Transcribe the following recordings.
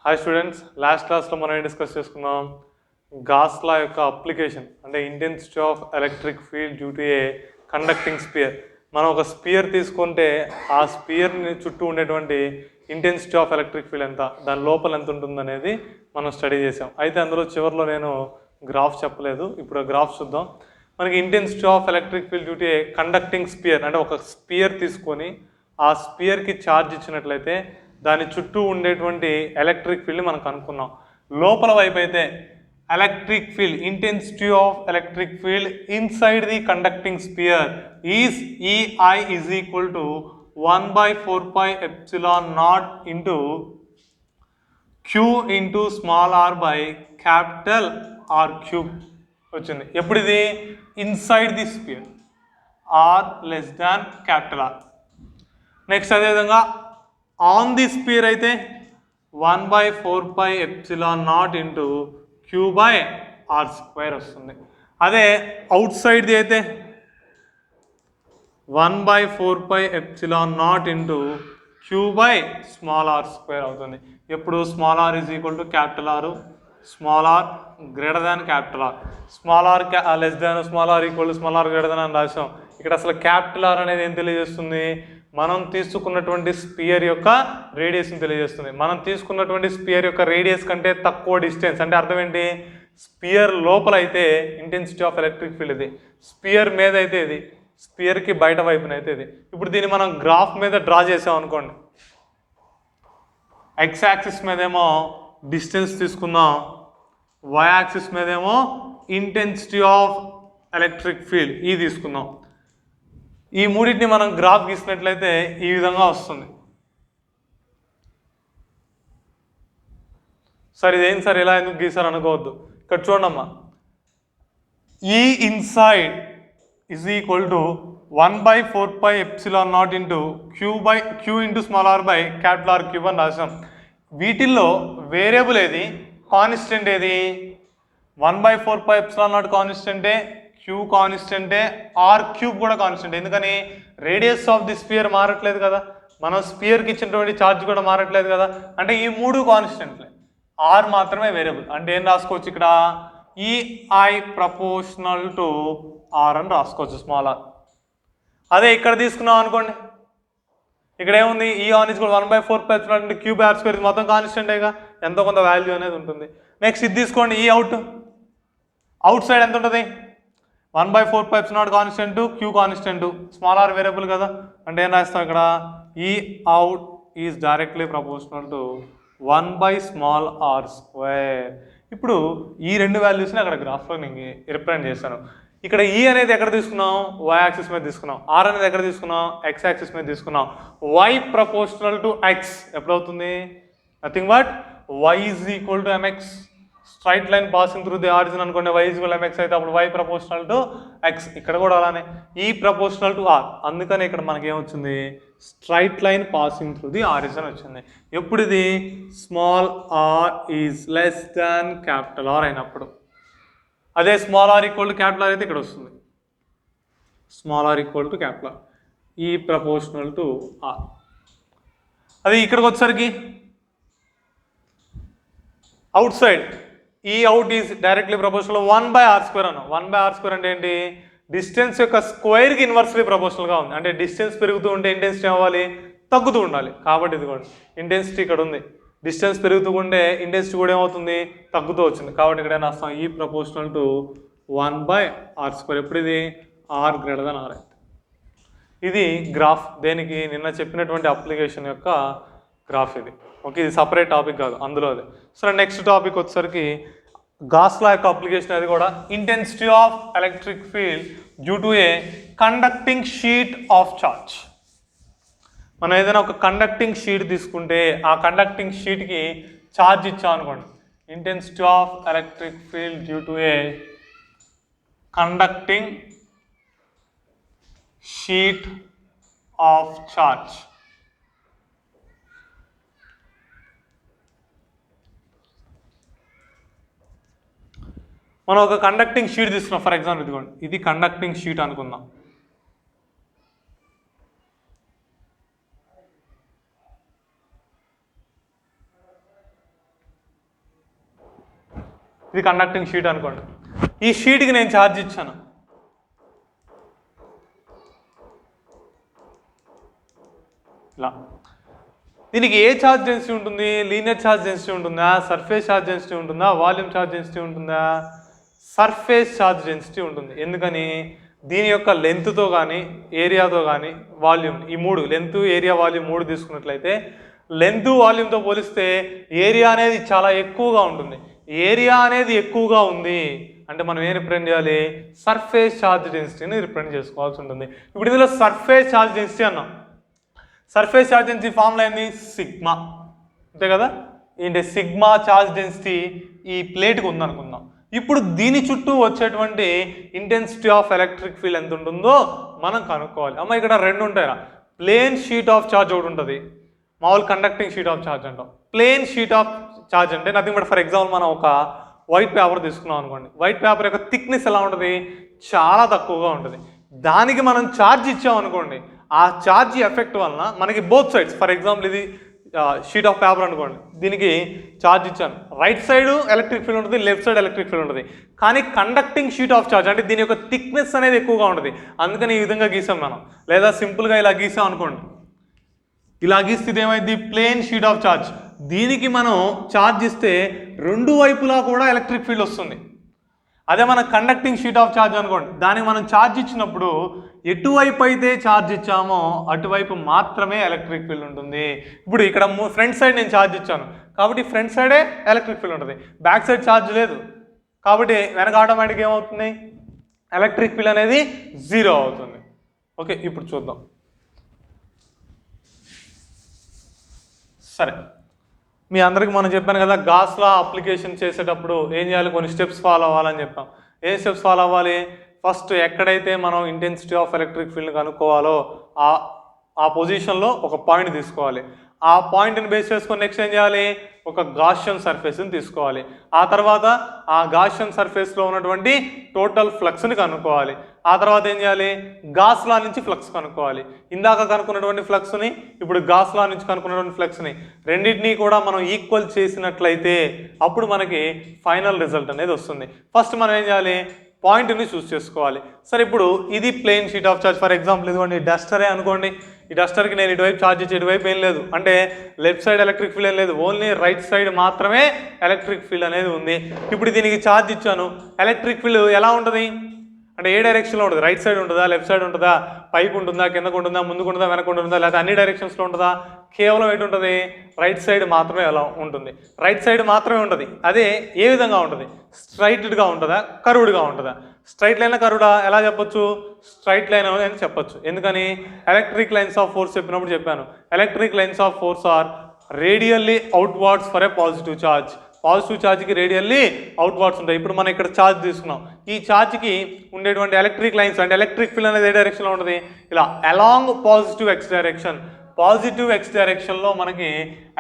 Hi students, last క్లాస్లో మనం ఏం డిస్కస్ చేసుకున్నాం? గాస్ లా యొక్క అప్లికేషన్ అంటే intensity of electric field due to a conducting sphere. మనం ఒక స్పియర్ తీసుకుంటే ఆ స్పియర్ని చుట్టూ ఉండేటువంటి ఇంటెన్సిటీ ఆఫ్ ఎలక్ట్రిక్ ఫీల్డ్ ఎంత, దాని లోపల ఎంత ఉంటుందనేది మనం స్టడీ చేసాం. అయితే అందులో చివరిలో నేను గ్రాఫ్ చెప్పలేదు, ఇప్పుడు ఆ గ్రాఫ్ చూద్దాం. మనకి intensity of electric field due to a conducting sphere అంటే ఒక స్పియర్ తీసుకొని ఆ స్పియర్కి ఛార్జ్ ఇచ్చినట్లయితే దాని చుట్టూ ఉండేటువంటి ఎలక్ట్రిక్ ఫీల్డ్ని మనం కనుక్కున్నాం. లోపల వైపు అయితే electric field, intensity of electric field inside the conducting spear is EI is equal to 1/4πε0 into Q into small r by capital R cube వచ్చింది. ఎప్పుడు ఇది? Inside the sphere, R less than capital R. Next అదేవిధంగా on the sphere అయితే 1/4πε0 into Q by R square వస్తుంది. అదే అవుట్ సైడ్ది అయితే 1/4πε0 into Q by small R square అవుతుంది. ఎప్పుడు small are is equal to capital R, small R greater than capital R, small R less than small are equal to small R greater than అని రాసాం. ఇక్కడ అసలు capital are అనేది ఏం తెలియజేస్తుంది? మనం తీసుకున్నటువంటి స్పియర్ యొక్క రేడియస్ని తెలియజేస్తుంది. మనం తీసుకున్నటువంటి స్పియర్ యొక్క రేడియస్ కంటే తక్కువ డిస్టెన్స్ అంటే అర్థం ఏంటి? స్పియర్ లోపల అయితే ఇంటెన్సిటీ ఆఫ్ ఎలక్ట్రిక్ ఫీల్డ్ ఇది, స్పియర్ మీద అయితే ఇది, స్పియర్కి బయట వైపున అయితే ఇది. ఇప్పుడు దీన్ని మనం గ్రాఫ్ మీద డ్రా చేసాం అనుకోండి. ఎక్స్ యాక్సిస్ మీదేమో డిస్టెన్స్ తీసుకుందాం, వై యాక్సిస్ మీదేమో intensity of electric field E తీసుకుందాం. ఈ మూడింటిని మనం గ్రాఫ్ గీసినట్లయితే ఈ విధంగా వస్తుంది. సార్ ఇదేం సార్ ఇలా ఎందుకు గీసారు అనుకోవద్దు. ఇక్కడ చూడమ్మా, E inside is equal to 1/4πε0 into Q into small R by capital R cube అని రాసాం. వీటిల్లో వేరియబుల్ ఏది, కాన్స్టెంట్ ఏది? 1/4πε0 కాన్స్టెంటే, Q కాన్స్టెంటే, ఆర్ క్యూబ్ కూడా కాన్స్టెంట్. ఎందుకని? రేడియస్ ఆఫ్ ది స్పియర్ మారట్లేదు కదా, మనం స్పియర్కి ఇచ్చినటువంటి ఛార్జ్ కూడా మారట్లేదు కదా, అంటే ఈ మూడు కాన్స్టెంట్లే, ఆర్ మాత్రమే వేరియబుల్. అంటే ఏం రాసుకోవచ్చు ఇక్కడ? EI ప్రపోర్షనల్ టు ఆర్ అని రాసుకోవచ్చు, స్మాల్ ఆర్. అదే ఇక్కడ తీసుకున్నాం అనుకోండి, ఇక్కడ ఏముంది? ఈ ఆన్ ఈజ్ కూడా 1/4πε0 అంటే క్యూబ్ ఆర్ స్క్వేర్ మొత్తం కాన్స్టెంటేగా, ఎంతో కొంత వాల్యూ అనేది ఉంటుంది. నెక్స్ట్ ఇది తీసుకోండి, ఈ అవుట్ సైడ్ ఎంత ఉంటుంది? 1/4πε0 constant, Q constant, small R variable కదా, అంటే ఏం రాస్తాం ఇక్కడ? E out is directly proportional to 1/స్మాల్ ఆర్ స్క్వేర్. ఇప్పుడు ఈ రెండు వాల్యూస్ని అక్కడ గ్రాఫ్లో నేను రిప్రజెంట్ చేశాను. ఇక్కడ ఈ అనేది ఎక్కడ తీసుకున్నాం? వై యాక్సిస్ మీద తీసుకున్నాం. ఆర్ అనేది ఎక్కడ తీసుకున్నాం? ఎక్స్ యాక్సిస్ మీద తీసుకున్నాం. వై ప్రపోర్షనల్ టు ఎక్స్ ఎప్పుడవుతుంది? Nothing but Y is equal to M X. Straight line passing through the origin అనుకోండి, వై ఈజ్ ఈక్వల్ ఎంఎక్స్ అయితే అప్పుడు వై ప్రపోర్షనల్ టు ఎక్స్. ఇక్కడ కూడా అలానే ఈ ప్రపోర్షనల్ టు ఆర్. అందుకని ఇక్కడ మనకి ఏమొచ్చింది? Straight line passing through the origin వచ్చింది. ఎప్పుడు ఇది? Small are is less than capital r అయినప్పుడు. అదే small are equal to capital r అయితే ఇక్కడ వస్తుంది, small are equal to capital r, E proportional to r. అది ఇక్కడికి వచ్చేసరికి outside E out is directly proportional 1/r² అన్నాం. 1/r² అంటే ఏంటి? డిస్టెన్స్ యొక్క స్క్వేర్కి ఇన్వర్స్లీ ప్రపోర్షనల్గా ఉంది. అంటే డిస్టెన్స్ పెరుగుతూ ఉంటే ఇంటెన్సిటీ అవ్వాలి, తగ్గుతూ ఉండాలి. కాబట్టి ఇది కూడా ఇంటెన్సిటీ ఇక్కడ ఉంది, డిస్టెన్స్ పెరుగుతూ ఉంటే ఇంటెన్సిటీ కూడా ఏమవుతుంది? తగ్గుతూ వచ్చింది. కాబట్టి ఇక్కడ ఏం రాస్తాం? ఈ ప్రపోర్షనల్ టు 1/r². ఎప్పుడు ఇది? ఆర్ గ్రేటర్ దాన్ ఆర్ అయితే. ఇది గ్రాఫ్, దేనికి? నిన్న చెప్పినటువంటి అప్లికేషన్ యొక్క గ్రాఫ్ ఇది. ఓకే, ఇది సపరేట్ టాపిక్ కాదు, అందులో అదే. సరే, నెక్స్ట్ టాపిక్ వచ్చేసరికి గాస్ లా యొక్క అప్లికేషన్. అది కూడా intensity of electric field due to a conducting sheet of charge. మనం ఏదైనా ఒక కండక్టింగ్ షీట్ తీసుకుంటే ఆ కండక్టింగ్ షీట్కి ఛార్జ్ ఇచ్చాం అనుకోండి. Intensity of electric field due to a conducting sheet of charge. మనం ఒక కండక్టింగ్ షీట్ తీసుకున్నాం. ఫర్ ఎగ్జాంపుల్ ఇదిగోండి, ఇది కండక్టింగ్ షీట్ అనుకుందాం. ఇది కండక్టింగ్ షీట్ అనుకోండి. ఈ షీట్కి నేను ఛార్జ్ ఇచ్చాను. ఇలా దీనికి ఏ ఛార్జ్ డెన్సిటీ ఉంటుంది? లీనియర్ ఛార్జ్ డెన్సిటీ ఉంటుందా, సర్ఫేస్ ఛార్జ్ డెన్సిటీ ఉంటుందా, వాల్యూమ్ ఛార్జ్ డెన్సిటీ ఉంటుందా? సర్ఫేస్ ఛార్జ్ డెన్సిటీ ఉంటుంది. ఎందుకని? దీని యొక్క లెంత్తో కానీ ఏరియాతో కానీ వాల్యూమ్, ఈ మూడు లెంత్ ఏరియా వాల్యూమ్ మూడు తీసుకున్నట్లయితే లెంత్ వాల్యూమ్తో పోలిస్తే ఏరియా అనేది చాలా ఎక్కువగా ఉంటుంది. ఏరియా అనేది ఎక్కువగా ఉంది అంటే మనం ఏం రిప్రజెంట్ చేయాలి? సర్ఫేస్ ఛార్జ్ డెన్సిటీని రిప్రజెంట్ చేసుకోవాల్సి ఉంటుంది. ఇప్పుడు ఇందులో సర్ఫేస్ ఛార్జ్ డెన్సిటీ అన్నాం. సర్ఫేస్ ఛార్జ్ డెన్సిటీ ఫార్ములా ఏంది? సిగ్మా, అంతే కదా. ఏంటి? సిగ్మా ఛార్జ్ డెన్సిటీ ఈ ప్లేట్కి ఉందనుకుందాం. ఇప్పుడు దీని చుట్టూ వచ్చేటువంటి ఇంటెన్సిటీ ఆఫ్ ఎలక్ట్రిక్ ఫీల్డ్ ఎంత ఉంటుందో మనం కనుక్కోవాలి. అమ్మ ఇక్కడ రెండు ఉంటాయిరా. ప్లేన్ షీట్ ఆఫ్ ఛార్జ్ ఒకటి ఉంటుంది, మామూలు కండక్టింగ్ షీట్ ఆఫ్ ఛార్జ్ అంటాం. ప్లేన్ షీట్ ఆఫ్ ఛార్జ్ అంటే నథింగ్ బట్ ఫర్ ఎగ్జాంపుల్ మనం ఒక వైట్ పేపర్ తీసుకున్నాం అనుకోండి. వైట్ పేపర్ యొక్క థిక్నెస్ ఎలా ఉంటుంది? చాలా తక్కువగా ఉంటుంది. దానికి మనం ఛార్జ్ ఇచ్చాం అనుకోండి, ఆ ఛార్జ్ ఎఫెక్ట్ వలన మనకి బోత్ సైడ్స్, ఫర్ ఎగ్జాంపుల్ ఇది షీట్ ఆఫ్ పేపర్ అనుకోండి, దీనికి ఛార్జ్ ఇచ్చాను. రైట్ సైడ్ ఎలక్ట్రిక్ ఫీల్డ్ ఉంటుంది, లెఫ్ట్ సైడ్ ఎలక్ట్రిక్ ఫీల్డ్ ఉంటుంది. కానీ కండక్టింగ్ షీట్ ఆఫ్ ఛార్జ్ అంటే దీని యొక్క థిక్నెస్ అనేది ఎక్కువగా ఉంటుంది. అందుకని ఈ విధంగా గీసాం మనం. లేదా సింపుల్గా ఇలా గీసాం అనుకోండి, ఇలా గీస్తే ఏమైంది? Plane sheet of charge. దీనికి మనం ఛార్జ్ ఇస్తే రెండు వైపులా కూడా ఎలక్ట్రిక్ ఫీల్డ్ వస్తుంది. అదే మన కండక్టింగ్ షీట్ ఆఫ్ ఛార్జ్ అనుకోండి, దానికి మనం ఛార్జ్ ఇచ్చినప్పుడు ఎటువైపు అయితే ఛార్జ్ ఇచ్చామో అటువైపు మాత్రమే ఎలక్ట్రిక్ ఫీల్డ్ ఉంటుంది. ఇప్పుడు ఇక్కడ ఫ్రంట్ సైడ్ నేను ఛార్జ్ ఇచ్చాను కాబట్టి ఫ్రంట్ సైడే ఎలక్ట్రిక్ ఫీల్డ్ ఉంటుంది. బ్యాక్ సైడ్ ఛార్జ్ లేదు కాబట్టి వెనక ఆటోమేటిక్ ఏమవుతుంది? ఎలక్ట్రిక్ ఫీల్డ్ అనేది 0 అవుతుంది. ఓకే, ఇప్పుడు చూద్దాం. సరే, మీ అందరికి మనం చెప్పాను కదా, గాస్ లా అప్లికేషన్ చేసేటప్పుడు ఏం చేయాలి? కొన్ని స్టెప్స్ ఫాలో అవ్వాలని చెప్పాం. ఏ స్టెప్స్ ఫాలో అవ్వాలి? ఫస్ట్ ఎక్కడైతే మనం ఇంటెన్సిటీ ఆఫ్ ఎలక్ట్రిక్ ఫీల్డ్ కనుక్కోవాలో ఆ పొజిషన్లో ఒక పాయింట్ తీసుకోవాలి. ఆ పాయింట్ని బేస్ చేసుకొని నెక్స్ట్ ఏం చేయాలి? ఒక గాషియన్ సర్ఫేస్ని తీసుకోవాలి. ఆ తర్వాత ఆ గాషియన్ సర్ఫేస్లో ఉన్నటువంటి టోటల్ ఫ్లక్స్ని కనుక్కోవాలి. ఆ తర్వాత ఏం చేయాలి? గాస్ లా నుంచి ఫ్లక్స్ కనుక్కోవాలి. ఇందాక కనుక్కున్నటువంటి ఫ్లక్స్ని ఇప్పుడు గాస్ లా నుంచి కనుక్కున్నటువంటి ఫ్లక్స్ని రెండింటినీ కూడా మనం ఈక్వల్ చేసినట్లయితే అప్పుడు మనకి ఫైనల్ రిజల్ట్ అనేది వస్తుంది. ఫస్ట్ మనం ఏం చేయాలి? పాయింట్ని చూస్ చేసుకోవాలి. సరే, ఇప్పుడు ఇది plane sheet of charge. For example ఇదిగోండి డస్టరే అనుకోండి. ఈ డస్టర్కి నేను ఇటువైపు ఛార్జ్ ఇచ్చి ఇటువైపు ఏం లేదు, అంటే లెఫ్ట్ సైడ్ ఎలక్ట్రిక్ ఫీల్డ్ ఏం లేదు, ఓన్లీ రైట్ సైడ్ మాత్రమే ఎలక్ట్రిక్ ఫీల్డ్ అనేది ఉంది. ఇప్పుడు దీనికి ఛార్జ్ ఇచ్చాను. ఎలక్ట్రిక్ ఫీల్డ్ ఎలా ఉంటుంది అంటే ఏ డైరెక్షన్లో ఉంటుంది? రైట్ సైడ్ ఉంటుందా, లెఫ్ట్ సైడ్ ఉంటుందా, పైకి ఉంటుందా, కిందకు ఉంటుందా, ముందుకు ఉంటుందా, వెనక ఉంటుందా, లేకపోతే అన్ని డైరెక్షన్స్లో ఉంటుందా? కేవలం ఏంటి ఉంటుంది? రైట్ సైడ్ మాత్రమే అలా ఉంటుంది. రైట్ సైడ్ మాత్రమే ఉంటుంది. అదే ఏ విధంగా ఉంటుంది? స్ట్రైట్గా ఉంటుందా, కర్వ్డ్గా ఉంటుందా? స్ట్రైట్ లైన్ కర్వ్డా ఎలా చెప్పొచ్చు? స్ట్రైట్ లైన్ అని చెప్పొచ్చు. ఎందుకని? ఎలక్ట్రిక్ లైన్స్ ఆఫ్ ఫోర్స్ చెప్పినప్పుడు చెప్పాను. Electric lines of force are radially outwards for a positive charge. Positive ఛార్జ్కి రేడియల్లీ అవుట్వార్డ్స్ ఉంటాయి. ఇప్పుడు మనం ఇక్కడ ఛార్జ్ తీసుకున్నాం. ఈ ఛార్జ్కి ఉండేటువంటి ఎలక్ట్రిక్ లైన్స్ అంటే ఎలక్ట్రిక్ ఫీల్డ్ అనేది ఏ డైరెక్షన్లో ఉంటుంది? ఇలా along positive X direction. Positive X డైరెక్షన్లో మనకి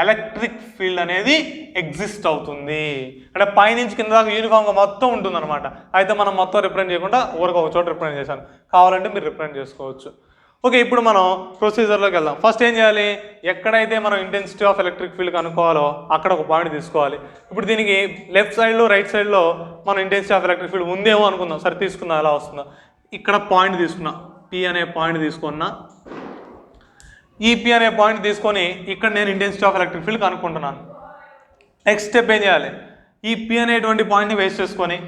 ఎలక్ట్రిక్ ఫీల్డ్ అనేది ఎగ్జిస్ట్ అవుతుంది. అంటే పైనుంచి కింద దాకా యూనిఫామ్గా మొత్తం ఉంటుంది అనమాట. అయితే మనం మొత్తం రిప్రజెంట్ చేయకుండా ఊరికి ఒక చోట రిప్రజెంట్ చేశాను. కావాలంటే మీరు రిప్రజెంట్ చేసుకోవచ్చు. ఓకే, ఇప్పుడు మనం ప్రొసీజర్లోకి వెళ్దాం. ఫస్ట్ ఏం చేయాలి? ఎక్కడైతే మనం ఇంటెన్సిటీ ఆఫ్ ఎలక్ట్రిక్ ఫీల్డ్ కనుక్కోవాలో అక్కడ ఒక పాయింట్ తీసుకోవాలి. ఇప్పుడు దీనికి లెఫ్ట్ సైడ్లో రైట్ సైడ్లో మనం ఇంటెన్సిటీ ఆఫ్ ఎలక్ట్రిక్ ఫీల్డ్ ఉందేమో అనుకుందాం. సరే, తీసుకుందాం. ఎలా వస్తుందో ఇక్కడ పాయింట్ తీసుకున్నా, పి అనే పాయింట్ తీసుకున్నా. ఈ పి అనే పాయింట్ తీసుకొని ఇక్కడ నేను ఇంటెన్సిటీ ఆఫ్ ఎలక్ట్రిక్ ఫీల్డ్ కనుక్కుంటున్నాను. నెక్స్ట్ స్టెప్ ఏం చేయాలి? ఈ పి అనేటువంటి పాయింట్ని వేస్ట్ చేసుకొని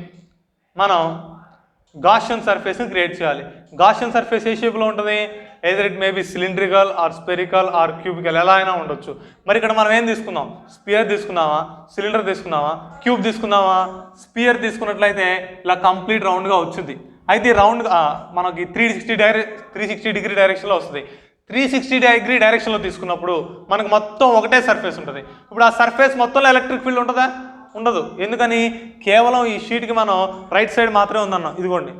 మనం గాషియన్ సర్ఫేస్ని క్రియేట్ చేయాలి. గాషియన్ సర్ఫేస్ ఏ షేప్లో ఉంటుంది? Either it may be cylindrical or spherical or cubical, ఎలా అయినా ఉండొచ్చు. మరి ఇక్కడ మనం ఏం తీసుకుందాం? స్పియర్ తీసుకుందామా, సిలిండర్ తీసుకుందామా, క్యూబ్ తీసుకుందామా? స్పియర్ తీసుకున్నట్లయితే ఇలా కంప్లీట్ రౌండ్గా వచ్చింది. అయితే రౌండ్ మనకి 360 డిగ్రీ డైరెక్షన్లో వస్తుంది. 360 డిగ్రీ డైరెక్షన్లో తీసుకున్నప్పుడు మనకు మొత్తం ఒకటే సర్ఫేస్ ఉంటుంది. ఇప్పుడు ఆ సర్ఫేస్ మొత్తంలో ఎలక్ట్రిక్ ఫీల్డ్ ఉంటుందా? ఉండదు. ఎందుకని? కేవలం ఈ షీట్కి మనం రైట్ సైడ్ మాత్రమే ఉందన్నాం. ఇదిగోండి,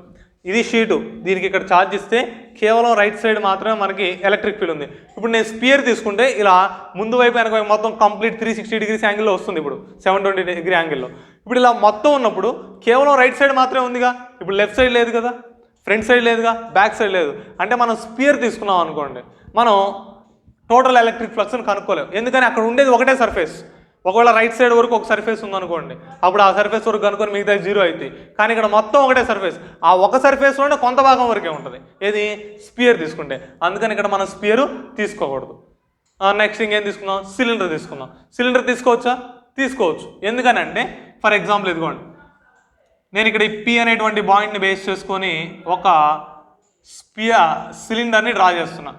ఇది షీటు, దీనికి ఇక్కడ ఛార్జ్ ఇస్తే కేవలం రైట్ సైడ్ మాత్రమే మనకి ఎలక్ట్రిక్ ఫీల్డ్ ఉంది. ఇప్పుడు నేను స్పియర్ తీసుకుంటే ఇలా ముందు వైపు వెనక వైపు మొత్తం కంప్లీట్ 360 డిగ్రీస్ యాంగిల్లో వస్తుంది. ఇప్పుడు 720 డిగ్రీ యాంగిల్లో. ఇప్పుడు ఇలా మొత్తం ఉన్నప్పుడు కేవలం రైట్ సైడ్ మాత్రమే ఉందిగా. ఇప్పుడు లెఫ్ట్ సైడ్ లేదు కదా, ఫ్రంట్ సైడ్ లేదుగా, బ్యాక్ సైడ్ లేదు. అంటే మనం స్పియర్ తీసుకున్నాం అనుకోండి, మనం టోటల్ ఎలక్ట్రిక్ ఫ్లక్స్ని కనుక్కోలేము. ఎందుకని? అక్కడ ఉండేది ఒకటే సర్ఫేస్. ఒకవేళ రైట్ సైడ్ వరకు ఒక సర్ఫేస్ ఉందనుకోండి, అప్పుడు ఆ సర్ఫేస్ వరకు కనుక్కొని మిగతా 0 అవుతాయి. కానీ ఇక్కడ మొత్తం ఒకటే సర్ఫేస్, ఆ ఒక సర్ఫేస్లోనే కొంత భాగం వరకే ఉంటుంది. ఏది స్పియర్ తీసుకుంటే, అందుకని ఇక్కడ మనం స్పియర్ తీసుకోకూడదు. నెక్స్ట్ ఇంకేం తీసుకుందాం, సిలిండర్ తీసుకుందాం. సిలిండర్ తీసుకోవచ్చా? తీసుకోవచ్చు. ఎందుకనంటే ఫర్ ఎగ్జాంపుల్ ఇదిగోండి, నేను ఇక్కడ ఈ P అనేటువంటి పాయింట్ని బేస్ చేసుకొని ఒక సిలిండర్ని డ్రా చేస్తున్నా.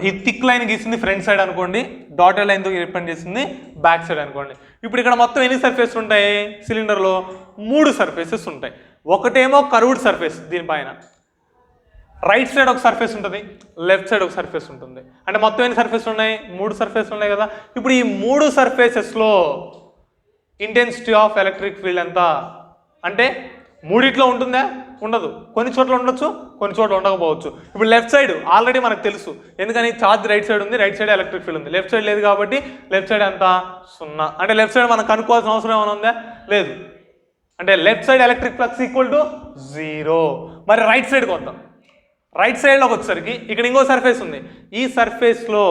ఈ థిక్ లైన్ గీసింది ఫ్రంట్ సైడ్ అనుకోండి, డాటెడ్ లైన్తో రిప్రజెంట్ చేసింది బ్యాక్ సైడ్ అనుకోండి. ఇప్పుడు ఇక్కడ మొత్తం ఎన్ని సర్ఫేస్ ఉంటాయి సిలిండర్లో? 3 సర్ఫేసెస్ ఉంటాయి. ఒకటేమో కర్వ్డ్ సర్ఫేస్, దీనిపైన రైట్ సైడ్ ఒక సర్ఫేస్ ఉంటుంది, లెఫ్ట్ సైడ్ ఒక సర్ఫేస్ ఉంటుంది. అంటే మొత్తం ఎన్ని సర్ఫేస్ ఉన్నాయి? 3 సర్ఫేస్ ఉన్నాయి కదా. ఇప్పుడు ఈ 3 సర్ఫేసెస్లో ఇంటెన్సిటీ ఆఫ్ ఎలక్ట్రిక్ ఫీల్డ్ ఎంత అంటే మూడిట్లో ఉంటుందా? ఉండదు. కొన్ని చోట్ల ఉండొచ్చు, కొన్ని చోట్ల ఉండకపోవచ్చు. ఇప్పుడు లెఫ్ట్ సైడ్ ఆల్రెడీ మనకు తెలుసు, ఎందుకని ఛార్జ్ రైట్ సైడ్ ఉంది, రైట్ సైడ్ ఎలక్ట్రిక్ ఫీల్డ్ ఉంది. లెఫ్ట్ సైడ్ లేదు కాబట్టి లెఫ్ట్ సైడ్ ఎంత? 0. అంటే లెఫ్ట్ సైడ్ మనం కనుక్కోవాల్సిన అవసరం ఏమైనా ఉందా? లేదు. అంటే left side electric flux equal to 0. మరి రైట్ సైడ్కి వద్దాం. రైట్ సైడ్లోకి వచ్చేసరికి ఇక్కడ ఇంకో సర్ఫేస్ ఉంది. ఈ సర్ఫేస్లో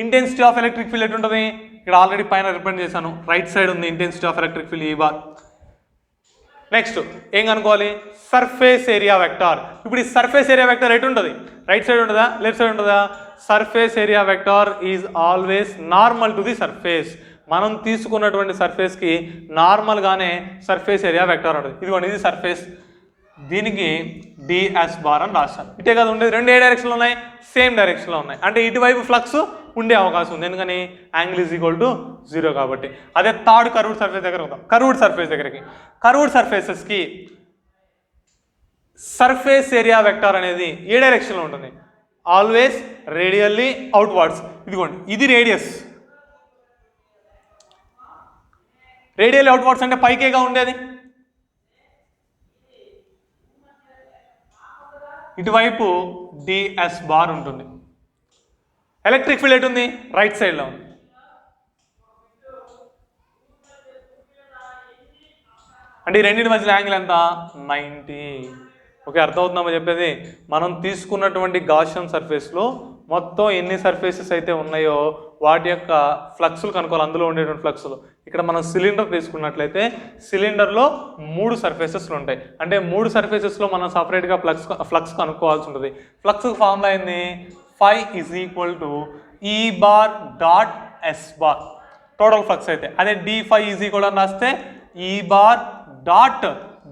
ఇంటెన్సిటీ ఆఫ్ ఎలక్ట్రిక్ ఫీల్డ్ ఎటుంటుంది? ఇక్కడ ఆల్రెడీ పైన రిప్రజెంట్ చేశాను. రైట్ సైడ్ ఉంది ఇంటెన్సిటీ ఆఫ్ ఎలక్ట్రిక్ ఫీల్డ్ ఈ బార్. నెక్స్ట్ ఏం కనుక్కోవాలి? Surface area vector. ఇప్పుడు ఈ సర్ఫేస్ ఏరియా వెక్టార్ ఎటు ఉంటుంది? రైట్ సైడ్ ఉంటుందా, లెఫ్ట్ సైడ్ ఉంటుందా? Surface area vector is always normal to the surface. మనం తీసుకున్నటువంటి సర్ఫేస్కి నార్మల్గానే సర్ఫేస్ ఏరియా వెక్టార్ ఉంటుంది. ఇదిగోండి, ఇది సర్ఫేస్, దీనికి ds బార్ అని రాస్తాను. ఇటే కదా ఉండేది. రెండు ఏ డైరెక్షన్లో ఉన్నాయి? సేమ్ డైరెక్షన్లో ఉన్నాయి. అంటే ఇటువైపు ఫ్లక్స్ ఉండే అవకాశం ఉంది, ఎందుకని యాంగిల్ ఈజ్ ఈక్వల్ టు 0 కాబట్టి. అదే థర్డ్ కర్వ్డ్ సర్ఫేస్ దగ్గర ఉందాం. కర్వ్డ్ సర్ఫేస్ దగ్గరికి, కర్వ్డ్ సర్ఫేసెస్కి సర్ఫేస్ ఏరియా వెక్టార్ అనేది ఏ డైరెక్షన్లో ఉంటుంది? Always radially outwards. ఇదిగోండి, ఇది రేడియస్. రేడియల్లీ అవుట్వర్డ్స్ అంటే పైకేగా ఉండేది. ఇటువైపు ds బార్ ఉంటుంది. ఎలక్ట్రిక్ ఫీల్డ్ ఎటు ఉంది? రైట్ సైడ్లో ఉంది. అంటే ఈ రెండింటి మధ్యలో యాంగిల్ ఎంత? 90. ఓకే, అర్థమవుతుందామో చెప్పేది? మనం తీసుకున్నటువంటి గాషియన్ సర్ఫేస్లో మొత్తం ఎన్ని సర్ఫేసెస్ అయితే ఉన్నాయో వాటి యొక్క ఫ్లక్స్లు కనుక్కోవాలి, అందులో ఉండేటువంటి ఫ్లక్స్లు. ఇక్కడ మనం సిలిండర్ తీసుకున్నట్లయితే సిలిండర్లో 3 సర్ఫేసెస్లు ఉంటాయి. అంటే 3 సర్ఫేసెస్లో మనం సపరేట్గా ఫ్లక్స్ కనుక్కోవాల్సి ఉంటుంది. ఫ్లక్స్కి ఫార్ములా అయింది phi is equal to E bar dot S bar total flux అయితే. అదే d5 ఈజ్ ఈక్వల్ అని రాస్తే E bar dot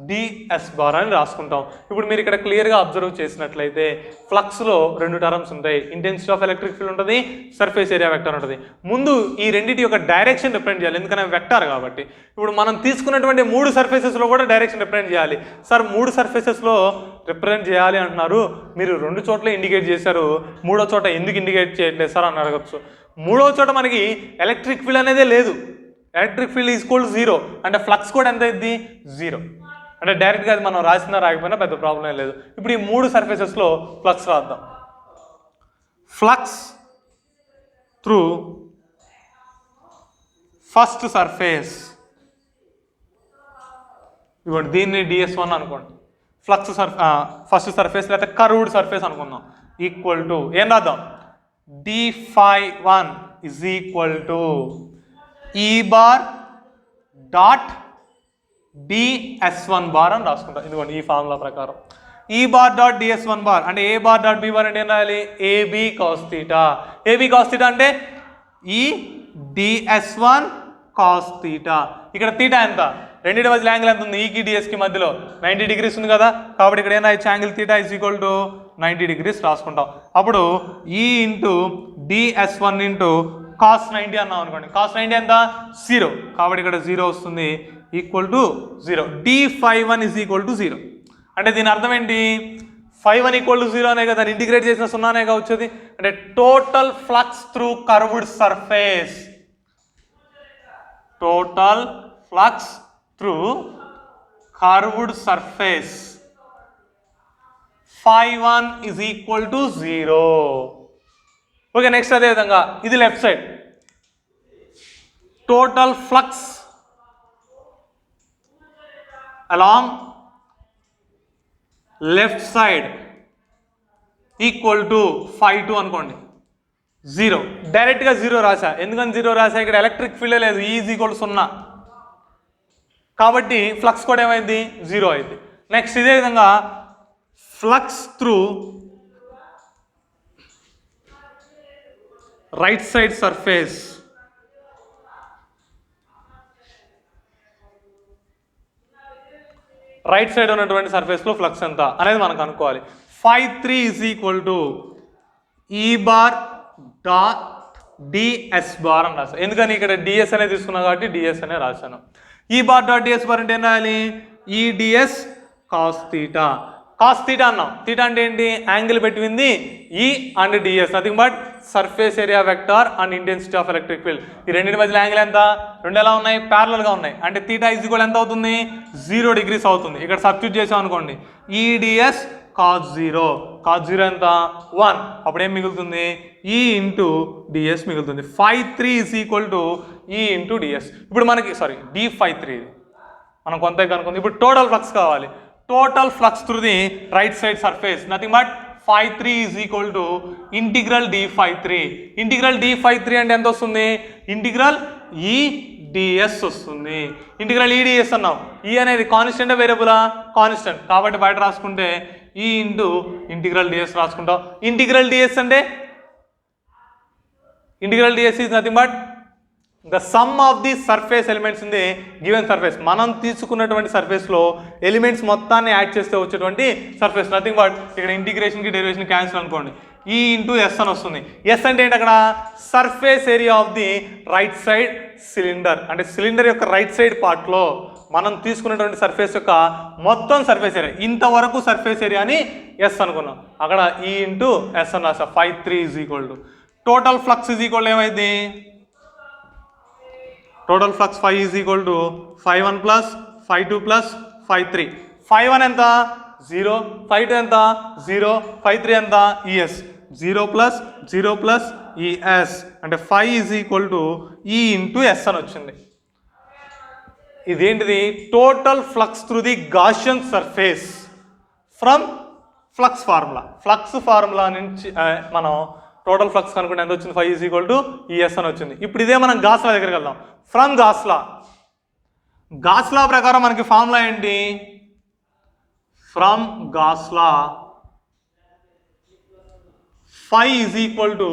ds bar అని రాసుకుంటాం. ఇప్పుడు మీరు ఇక్కడ క్లియర్గా అబ్జర్వ్ చేసినట్లయితే ఫ్లక్స్లో 2 టర్మ్స్ ఉంటాయి. ఇంటెన్సిటీ ఆఫ్ ఎలక్ట్రిక్ ఫీల్డ్ ఉంటుంది, సర్ఫేస్ ఏరియా వెక్టార్ ఉంటుంది. ముందు ఈ రెండింటి యొక్క డైరెక్షన్ రిప్రజెంట్ చేయాలి, ఎందుకంటే వెక్టార్ కాబట్టి. ఇప్పుడు మనం తీసుకున్నటువంటి 3 సర్ఫేసెస్లో కూడా డైరెక్షన్ రిప్రజెంట్ చేయాలి. సార్ 3 సర్ఫేసెస్లో రిప్రజెంట్ చేయాలి అంటున్నారు, మీరు 2 చోట్ల ఇండికేట్ చేశారు, 3వ చోట ఎందుకు ఇండికేట్ చేయట్లేదు సార్ అని అడగచ్చు. 3వ చోట మనకి ఎలక్ట్రిక్ ఫీల్డ్ అనేదే లేదు. Electric field is equal to 0. అంటే ఫ్లక్స్ కూడా ఎంత అయింది? 0. అంటే డైరెక్ట్గా అది మనం రాసినా రాకపోయినా పెద్ద ప్రాబ్లం లేదు. ఇప్పుడు ఈ 3 సర్ఫేసెస్లో ఫ్లక్స్ రాద్దాం. ఫ్లక్స్ త్రూ ఫస్ట్ సర్ఫేస్, ఇవ్వండి, దీన్ని ds1 అనుకోండి. ఫ్లక్స్ ఫస్ట్ సర్ఫేస్ లేదా కర్వ్డ్ సర్ఫేస్ అనుకుందాం. ఈక్వల్ టు ఏం రాద్దాం? d∅1 is equal to E bar dot ds1 bar అని రాసుకుంటాం. ఇదిగోండి ఈ ఫార్ములా ప్రకారం E bar dot ds1 bar అంటే A bar dot B bar అంటే ఏం రాయాలి? AB cos θ. AB cos θ అంటే ఈ ds1 cos θ. ఇక్కడ θ ఎంత? రెండింటి మధ్యలో యాంగిల్ ఎంత ఉంది? ఈకి డిఎస్కి మధ్యలో 90 డిగ్రీస్ ఉంది కదా, కాబట్టి ఇక్కడ ఏం రాయొచ్చు? Angle θ is equal to 90 degrees రాసుకుంటాం. అప్పుడు E into ds1 into cos 90 అన్నాం అనుకోండి. cos 90 ఎంత? 0, కాబట్టి ఇక్కడ 0 వస్తుంది, equal to 0. d∅1 is equal to 0. అంటే దీని అర్థం ఏంటి? ∅1 ఈక్వల్ టు 0 అనే కదా, దాన్ని ఇంటిగ్రేట్ చేసిన 0 అనేగా వచ్చేది. అంటే total flux through curved surface, total flux through curved surface ∅1 is equal to 0. Okay, next అదే విధంగా ఇది left side, total flux along left side equal to 5 అనుకోండి, 0. డైరెక్ట్గా 0 రాసా. ఎందుకని 0 రాసా? ఇక్కడ ఎలక్ట్రిక్ ఫీల్డ్ లేదు, E ఈజ్ ఈక్వల్ టు 0. కాబట్టి ఫ్లక్స్ కూడా ఏమైంది? 0 అయింది. నెక్స్ట్ ఇదే విధంగా flux through right side surface, right side ఉన్నటువంటి సర్ఫేస్లో ఫ్లక్స్ ఎంత అనేది మనకు అనుకోవాలి. 5 is equal to E bar dot ds bar అని రాశాను. ఎందుకని ఇక్కడ డిఎస్ అనేది తీసుకున్నా కాబట్టి డిఎస్ అనే రాశాను. E bar dot ds bar అంటే ఏం రాయాలి? E ds cos theta. Cos theta అన్నాం. థీటా అంటే ఏంటి? యాంగిల్ పెట్టింది E and ds, nothing but surface area vector and intensity of electric field. ఈ రెండింటి మధ్యలో యాంగిల్ ఎంత? రెండు ఎలా ఉన్నాయి? ప్యారలల్గా ఉన్నాయి. అంటే థీటా ఈజ్ ఈక్వల్ ఎంత అవుతుంది? 0 degrees అవుతుంది. ఇక్కడ సబ్స్టిట్యూట్ చేసాం అనుకోండి, ఈడిఎస్ కాస్ 0. కాస్ 0 ఎంత? 1. అప్పుడు ఏం మిగులుతుంది? E ఇంటూ డిఎస్ మిగులుతుంది. 5 is equal to E into ds. ఇప్పుడు మనకి d53 ఇది మనం కొంత కనుక్కుంది. ఇప్పుడు టోటల్ ఫ్లక్స్ కావాలి. Total flux through the right side surface, nothing but 5 is equal to integral d53. Integral d53 అంటే ఎంత వస్తుంది? ఇంటిగ్రల్ E ds వస్తుంది. ఇంటిగ్రల్ E ds అన్నాం. E అనేది కాన్స్టెంట్ వేరియబులా? కాన్స్టెంట్. కాబట్టి బయట రాసుకుంటే E ఇంటూ ఇంటిగ్రల్ ds రాసుకుంటాం. ఇంటిగ్రల్ ds అంటే integral ds is nothing but the sum of the surface elements in the given surface. మనం తీసుకున్నటువంటి సర్ఫేస్లో ఎలిమెంట్స్ మొత్తాన్ని యాడ్ చేస్తే వచ్చేటువంటి సర్ఫేస్, నథింగ్ బట్ ఇక్కడ ఇంటిగ్రేషన్కి డెరివేషన్ క్యాన్సిల్ అనుకోండి, E ఇంటూ ఎస్ అని వస్తుంది. ఎస్ అంటే ఏంటి? అక్కడ surface area of the right side cylinder. అంటే సిలిండర్ యొక్క రైట్ సైడ్ పార్ట్లో మనం తీసుకున్నటువంటి సర్ఫేస్ యొక్క మొత్తం సర్ఫేస్ ఏరియా, ఇంతవరకు సర్ఫేస్ ఏరియా అని ఎస్ అనుకున్నాం. అక్కడ E ఇంటూ ఎస్ అని రాసా. 5 is equal to total flux is equal ఏమైంది? Total flux 5 is equal to 5 plus 5 plus 5 5 ఎంత? 0. 5 ఎంత? 0. 5 ఎంత? ES. 0 ప్లస్ ES అంటే 5 is equal to E into S అని వచ్చింది. ఇదేంటిది? Total flux through the Gaussian surface from flux formula. Flux formula నుంచి మనం టోటల్ ఫ్లక్స్ కనుకుంటే ఎంత వచ్చింది? 5 ఈజ్ ఈక్వల్ టు ES అని వచ్చింది. ఇప్పుడు ఇదే మనం గాస్లా దగ్గరికి వెళ్దాం. ఫ్రమ్ గాస్లా ప్రకారం మనకి ఫార్ములా ఏంటి? From గాస్లా 5 is equal to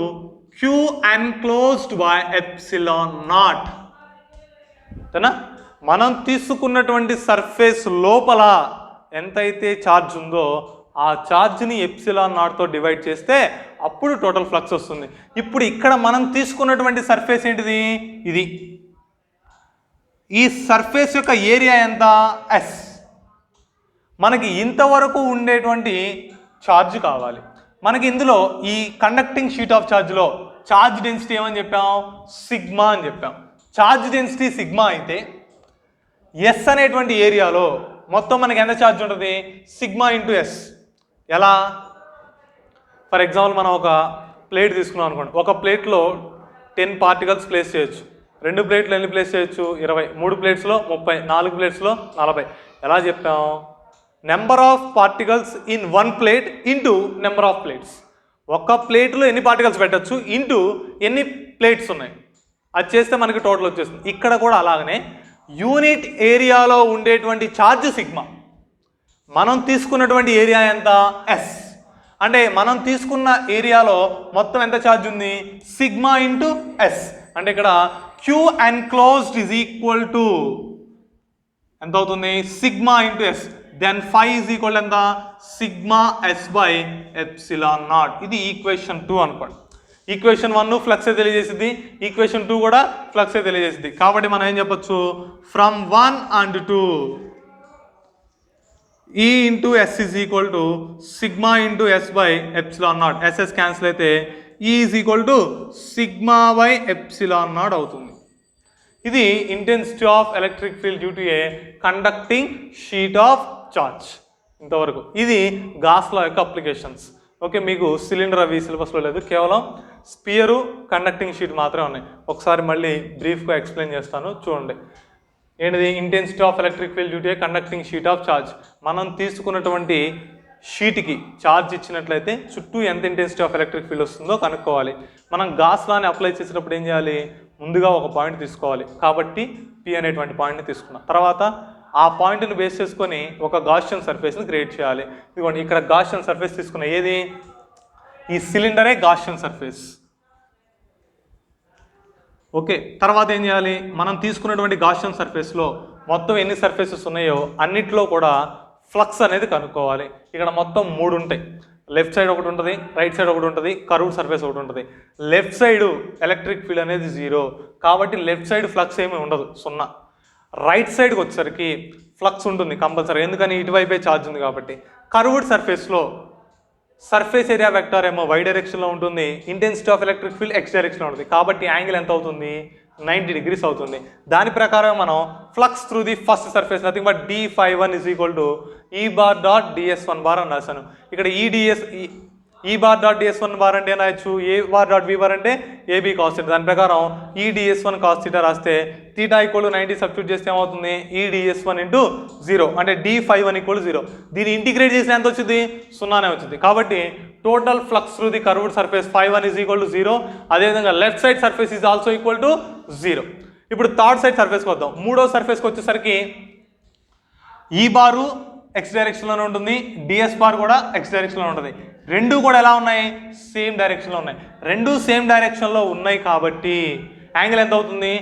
Q enclosed by epsilon naught. అంతేనా? మనం తీసుకున్నటువంటి సర్ఫేస్ లోపల ఎంతైతే ఛార్జ్ ఉందో ఆ ఛార్జ్ని ఎప్సిలాన్ నాట్తో డివైడ్ చేస్తే అప్పుడు టోటల్ ఫ్లక్స్ వస్తుంది. ఇప్పుడు ఇక్కడ మనం తీసుకున్నటువంటి సర్ఫేస్ ఏంటిది? ఇది. ఈ సర్ఫేస్ యొక్క ఏరియా ఎంత? S. మనకి ఇంతవరకు ఉండేటువంటి ఛార్జ్ కావాలి. మనకి ఇందులో ఈ కండక్టింగ్ షీట్ ఆఫ్ ఛార్జ్లో ఛార్జ్ డెన్సిటీ ఏమని చెప్పాం? సిగ్మా అని చెప్పాం. ఛార్జ్ డెన్సిటీ సిగ్మా అయితే S అనేటువంటి ఏరియాలో మొత్తం మనకి ఎంత ఛార్జ్ ఉంటుంది? Sigma into S. ఎలా? ఫర్ ఎగ్జాంపుల్ మనం ఒక ప్లేట్ తీసుకున్నాం అనుకోండి. ఒక ప్లేట్లో 10 పార్టికల్స్ ప్లేస్ చేయొచ్చు. 2 ప్లేట్లు ఎన్ని ప్లేస్ చేయొచ్చు? 20. 3 ప్లేట్స్లో 30. 4 ప్లేట్స్లో 40. ఎలా చెప్పాం? Number of particles in 1 plate into number of plates. ఒక ప్లేట్లో ఎన్ని పార్టికల్స్ పెట్టచ్చు ఇంటూ ఎన్ని ప్లేట్స్ ఉన్నాయి, అది చేస్తే మనకి టోటల్ వచ్చేస్తుంది. ఇక్కడ కూడా అలాగనే యూనిట్ ఏరియాలో ఉండేటువంటి ఛార్జ్ సిగ్మా. మనం తీసుకున్నటువంటి ఏరియా ఎంత? S. అంటే మనం తీసుకున్న ఏరియాలో మొత్తం ఎంత ఛార్జ్ ఉంది? Sigma into S. అంటే ఇక్కడ Q enclosed is equal to ఎంత అవుతుంది? Sigma into S. Then 5 is equal ఎంత? Sigma S by epsilon naught. ఇది ఈక్వేషన్ 2 అనుకోండి. ఈక్వేషన్ 1 ఫ్లక్సే తెలియజేసింది, ఈక్వేషన్ 2 కూడా ఫ్లక్సే తెలియజేసింది. కాబట్టి మనం ఏం చెప్పొచ్చు? From 1 and 2 E into S is equal to sigma into S by epsilon naught. S S cancel అయితే E is equal to sigma by epsilon naught అవుతుంది. ఇది intensity of electric field due to a conducting sheet of charge. ఇంతవరకు ఇది గాస్లా యొక్క applications. Okay, మీకు cylinder అవి సిలబస్లో లేదు, కేవలం స్పియరు కండక్టింగ్ షీట్ మాత్రమే ఉన్నాయి. ఒకసారి మళ్ళీ బ్రీఫ్గా ఎక్స్ప్లెయిన్ చేస్తాను, చూడండి. ఏంటిది? Intensity of electric field due to a conducting sheet of charge. మనం తీసుకున్నటువంటి షీట్కి ఛార్జ్ ఇచ్చినట్లయితే చుట్టూ ఎంత ఇంటెన్సిటీ ఆఫ్ ఎలక్ట్రిక్ ఫీల్డ్ వస్తుందో కనుక్కోవాలి. మనం గాస్ లాని అప్లై చేసేటప్పుడు ఏం చేయాలి, ముందుగా ఒక పాయింట్ తీసుకోవాలి. కాబట్టి పి అనేటువంటి పాయింట్ని తీసుకున్నాం. తర్వాత ఆ పాయింట్ని బేస్ చేసుకొని ఒక గాసియన్ సర్ఫేస్ని క్రియేట్ చేయాలి. ఇదిగోండి ఇక్కడ గాసియన్ సర్ఫేస్ తీసుకున్న, ఏది ఈ సిలిండరే గాసియన్ సర్ఫేస్. ఓకే, తర్వాత ఏం చేయాలి, మనం తీసుకున్నటువంటి గాసియన్ సర్ఫేస్లో మొత్తం ఎన్ని సర్ఫేసెస్ ఉన్నాయో అన్నిట్లో కూడా ఫ్లక్స్ అనేది కనుక్కోవాలి. ఇక్కడ మొత్తం 3 ఉంటాయి. లెఫ్ట్ సైడ్ ఒకటి ఉంటుంది, రైట్ సైడ్ ఒకటి ఉంటుంది, కర్వ్డ్ సర్ఫేస్ ఒకటి ఉంటుంది. లెఫ్ట్ సైడ్ ఎలక్ట్రిక్ ఫీల్డ్ అనేది 0, కాబట్టి లెఫ్ట్ సైడ్ ఫ్లక్స్ ఏమీ ఉండదు, 0. రైట్ సైడ్కి వచ్చేసరికి ఫ్లక్స్ ఉంటుంది కంపల్సరీ, ఎందుకని ఇటువైపే ఛార్జ్ ఉంది కాబట్టి. కర్వ్డ్ సర్ఫేస్లో సర్ఫేస్ ఏరియా వెక్టార్ ఏమో y డైరెక్షన్లో ఉంటుంది, intensity of electric field x డైరెక్షన్లో ఉంటుంది, కాబట్టి యాంగిల్ ఎంత అవుతుంది, 90 degrees అవుతుంది. దాని ప్రకారం మనం flux through the first surface nothing but d∅1 is equal to ఈ బార్ డాట్ ds1 బార్ అని రాశాను. ఇక్కడ ఈ బార్ డాట్ ds1 బార్ అంటే రాయొచ్చు, ఏ బార్ డాట్ బి బార్ అంటే ఏబీ కాస్ థీటా. దాని ప్రకారం ఈ ds1 కాస్ థీటా రాస్తే థీటా ఈక్వల్ టు 90 సబ్స్టిట్యూట్ చేస్తే ఏమవుతుంది, ఈ ds1 ఇంటూ 0 అంటే d∅1 ఈక్వల్ 0. దీన్ని ఇంటిగ్రేట్ చేసిన ఎంత వచ్చింది, 0నే వచ్చింది. కాబట్టి total flux through the curved surface ∅1 is equal to 0. అదేవిధంగా left side surface is also equal to 0. ఇప్పుడు థర్డ్ సైడ్ సర్ఫేస్కి వద్దాం. మూడో సర్ఫేస్కి వచ్చేసరికి ఈ బారు x డైరెక్షన్లోనే ఉంటుంది, డిఎస్ బార్ కూడా x డైరెక్షన్లో ఉంటుంది. రెండు కూడా ఎలా ఉన్నాయి, సేమ్ డైరెక్షన్లో ఉన్నాయి. రెండు సేమ్ డైరెక్షన్లో ఉన్నాయి కాబట్టి యాంగిల్ ఎంత అవుతుంది,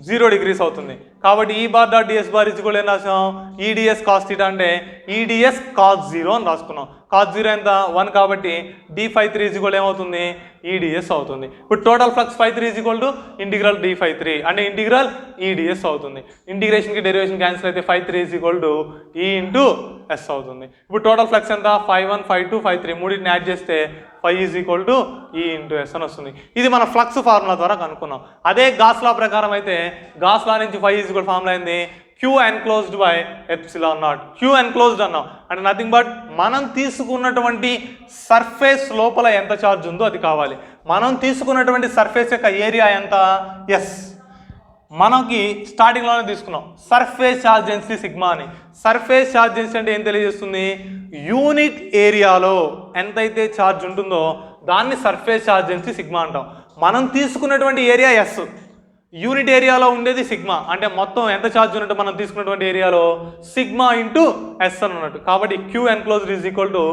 0 degrees అవుతుంది. కాబట్టి E bar dot ds bar is కూడా ఏం రాసాం, ఈడిఎస్ కాస్ థీటా అంటే ఈడిఎస్ కాస్ 0 అని రాసుకున్నాం. కాస్ 0 ఎంత 1 కాబట్టి d∅3 ఈజ్ కూడా ఏమవుతుంది, ఈడిఎస్ అవుతుంది. ఇప్పుడు total flux ∅3 is equal to integral d∅3 అంటే ఇంటిగ్రల్ ఈడిఎస్ అవుతుంది. ఇంటిగ్రేషన్కి డెరివేషన్ క్యాన్సిల్ అయితే ∅3 ఈజ్ ఈక్వల్ టు ఈ ఇంటూ ఎస్ అవుతుంది. ఇప్పుడు టోటల్ ఫ్లక్స్ ఎంత, ∅1 ∅2 ∅3 మూడింటిని యాడ్ చేస్తే ∅ ఈజ్ ఈక్వల్ టు ఈ ఇంటూ ఎస్ అని వస్తుంది. ఇది మన ఫ్లక్స్ ఫార్ములా ద్వారా కనుక్కున్నాం. అదే గాస్ లా ప్రకారం అయితే గాస్ లా నుంచి ∅ ఈజ్ ఈక్వల్ ఫార్ములా అయింది Q enclosed by epsilon naught. Q enclosed అన్నాం అంటే నథింగ్ బట్ మనం తీసుకున్నటువంటి సర్ఫేస్ లోపల ఎంత ఛార్జ్ ఉందో అది కావాలి. మనం తీసుకున్నటువంటి సర్ఫేస్ యొక్క ఏరియా ఎంత, ఎస్ మనకి స్టార్టింగ్లోనే తీసుకున్నాం సర్ఫేస్ ఛార్జ్ డెన్సిటీ సిగ్మా అని. సర్ఫేస్ ఛార్జ్ డెన్సిటీ అంటే ఏం తెలియజేస్తుంది, యూనిట్ ఏరియాలో ఎంతైతే ఛార్జ్ ఉంటుందో దాన్ని సర్ఫేస్ ఛార్జ్ డెన్సిటీ సిగ్మా అంటాం. మనం తీసుకున్నటువంటి ఏరియా ఎస్, యూనిట్ ఏరియాలో ఉండేది సిగ్మా అంటే మొత్తం ఎంత ఛార్జ్ ఉన్నట్టు మనం తీసుకున్నటువంటి ఏరియాలో సిగ్మా ఇంటూ ఎస్ అని ఉన్నట్టు. కాబట్టి Q enclosed is equal to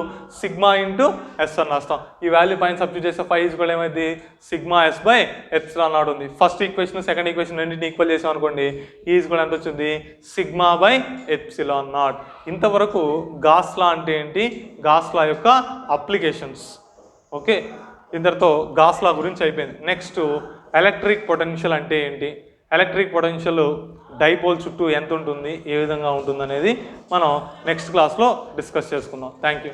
sigma into S అని రాస్తాం. ఈ వాల్యూ పైన సబ్స్టిట్యూట్ చేస్తే ∅ ఈజ్ కూడా ఏమైంది, sigma S by epsilon naught ఉంది. ఫస్ట్ ఈక్వేషన్ సెకండ్ ఈక్వేషన్ రెండింటిని ఈక్వల్ చేసాం అనుకోండి, ఈజ్ కూడా ఎంత వచ్చింది, సిగ్మా బై ఎప్సిలాన్ నాట్. ఇంతవరకు గాస్ లా అంటే ఏంటి, గాస్ లా యొక్క అప్లికేషన్స్. ఓకే, ఇంతటితో గాస్ లా గురించి అయిపోయింది. నెక్స్ట్ ఎలక్ట్రిక్ పొటెన్షియల్ అంటే ఏంటి, ఎలక్ట్రిక్ పొటెన్షియల్ డైపోల్ చుట్టూ ఎంత ఉంటుంది, ఏ విధంగా ఉంటుంది అనేది మనం నెక్స్ట్ క్లాస్లో డిస్కస్ చేసుకుందాం. Thank you.